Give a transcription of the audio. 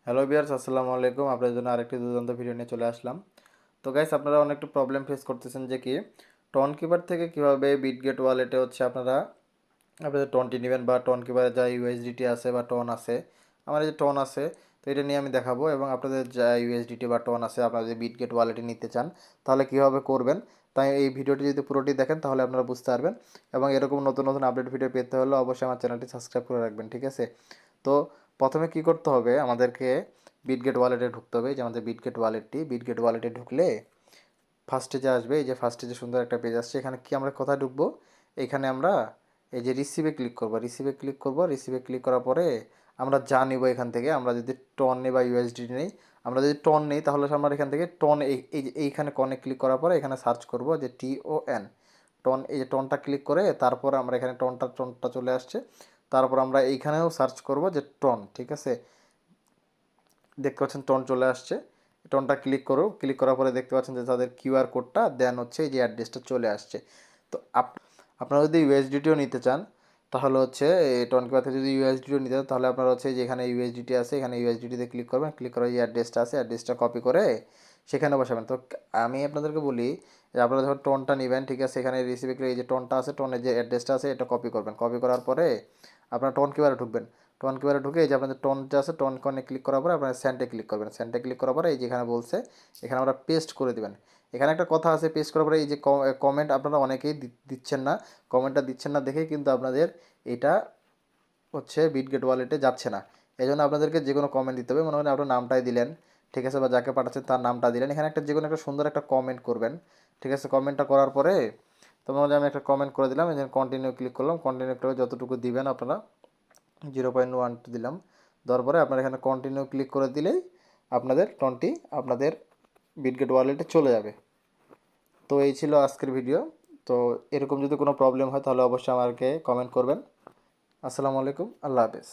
Hello viewers, আসসালামু আলাইকুম। আপনাদের জন্য আরেকটি দুর্দান্ত ভিডিও নিয়ে চলে আসলাম। তো গাইস, আপনারা অনেকটা প্রবলেম ফেস করতেছেন যে কি টোন কিপার থেকে কিভাবে বিটগেট ওয়ালেটে হচ্ছে আপনারা আপনাদের টোনটি নেবেন, বা টোন কিপারে যা ইউএসডিটি আছে বা টোন আছে। আমার এই যে টোন আছে, তো এটা নিয়ে আমি দেখাবো, এবং আপনাদের যা ইউএসডিটি বা টোন আছে আপনারা যদি বিটগেট ওয়ালেটে নিতে চান তাহলে কীভাবে করবেন। তাই এই ভিডিওটি যদি পুরোটি দেখেন তাহলে আপনারা বুঝতে পারবেন, এবং এরকম নতুন নতুন আপডেট ভিডিও পেতে হলে অবশ্যই আমার চ্যানেলটি সাবস্ক্রাইব করে রাখবেন, ঠিক আছে। তো প্রথমে কি করতে হবে, আমাদেরকে বিটগেট ওয়ালেটে ঢুকতে হবে। এই যে আমাদের বিটগেট ওয়ালেটে ঢুকলে ফার্স্টে যে আসবে, এই যে ফার্স্টে যে সুন্দর একটা পেজ আসছে, এখানে কি আমরা কোথায় ঢুকবো, এখানে আমরা এই যে রিসিভে ক্লিক করার পরে আমরা যা নিব এখান থেকে, আমরা যদি টন নিই বা ইউএসডি নেই, আমরা যদি টন নিই তাহলে আমরা এখান থেকে টন এই যে এইখানে কনে ক্লিক করার পরে এখানে সার্চ করব যে TON টন। এই যে টনটা ক্লিক করে তারপর আমরা এখানে টনটা চলে আসছে। তারপর আমরা এইখানেও সার্চ করব যে টন, ঠিক আছে। দেখতে পাচ্ছেন টন চলে আসছে। টনটা ক্লিক করার পরে দেখতে পাচ্ছেন যে তাদের কিউআর কোডটা দেন হচ্ছে এই যে অ্যাড্রেসটা চলে আসছে। তো আপনারা যদি ইউএসডিটিও নিতে চান তাহলে হচ্ছে এই টন কিউআর থেকে যদি ইউএসডিটিও নিতে চান তাহলে আপনারা হচ্ছে যেখানে ইউএসডিটি আছে এখানে ইউএসডিটিতে ক্লিক করবেন। ক্লিক করে যে অ্যাড্রেসটা আছে অ্যাড্রেসটা কপি করে সেখানে বসাবেন। তো আমি আপনাদেরকে বলি যে আপনারা যখন টোনটা নেবেন, ঠিক আছে, এখানে রিসিভে এই যে টোনটা আছে, টোনের যে অ্যাড্রেসটা আছে এটা কপি করবেন। কপি করার পরে আপনারা টোন কিউআরে ঢুকবেন। টোন কিউআরে ঢুকে এই যে আপনাদের টোন যে আছে টোন কনে ক্লিক করার পরে আপনারা সেন্টে ক্লিক করবেন। সেন্টে ক্লিক করার পরে এই যেখানে বলছে এখানে আমরা পেস্ট করে দেবেন। এখানে একটা কথা আছে, পেস্ট করার পরে এই যে কমেন্ট আপনারা অনেকেই দিচ্ছেন না, কমেন্টটা দিচ্ছেন না দেখেই কিন্তু আপনাদের এটা হচ্ছে বিটগেট ওয়ালেটে যাচ্ছে না। এই জন্য আপনাদেরকে যে কোনো কমেন্ট দিতে হবে। মনে করেন আপনার নামটাই দিলেন, ঠিক আছে, বা যাকে পাঠাচ্ছেন তার নামটা দিলেন। এখানে একটা যে কোনো একটা সুন্দর একটা কমেন্ট করবেন, ঠিক আছে। কমেন্টটা করার পরে তোমার আমি একটা কমেন্ট করে দিলাম, এই যে কন্টিনিউ ক্লিক করলাম। কন্টিনিউ করে যতটুকু দিবেন আপনারা 0.12 দিলাম। দেওয়ার পরে আপনার এখানে কন্টিনিউ ক্লিক করে দিলেই আপনাদের টোনটি আপনাদের বিটগেট ওয়ালেটে চলে যাবে। তো এই ছিল আজকের ভিডিও। তো এরকম যদি কোনো প্রবলেম হয় তাহলে অবশ্যই আমাকে কমেন্ট করবেন। আসসালামু আলাইকুম, আল্লাহ হাফেজ।